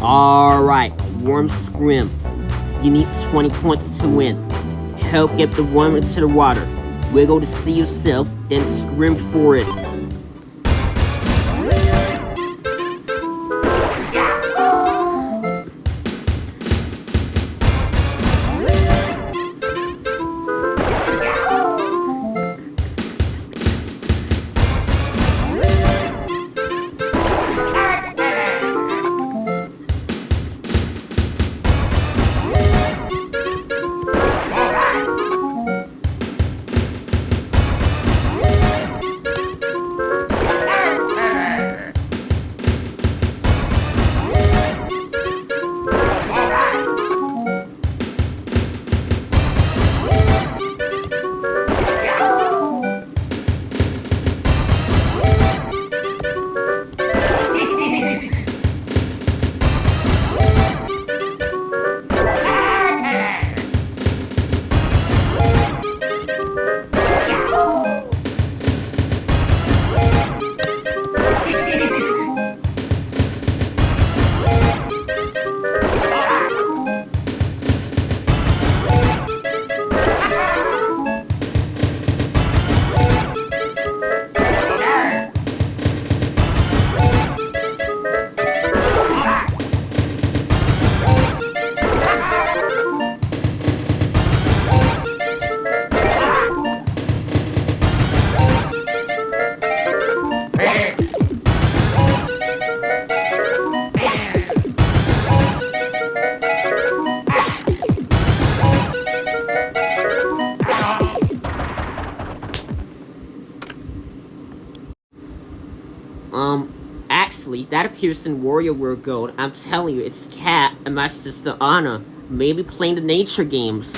Alright, Worm Scrim. You need 20 points to win. Help get the worm into the water. Wiggle to see yourself, then scream for it. Actually, that appears in WarioWare Gold. I'm telling you, it's Cat and my sister Anna. Maybe playing the nature games.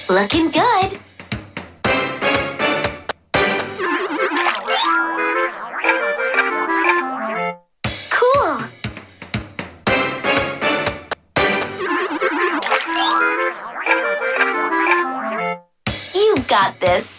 Looking good. Cool. You got this.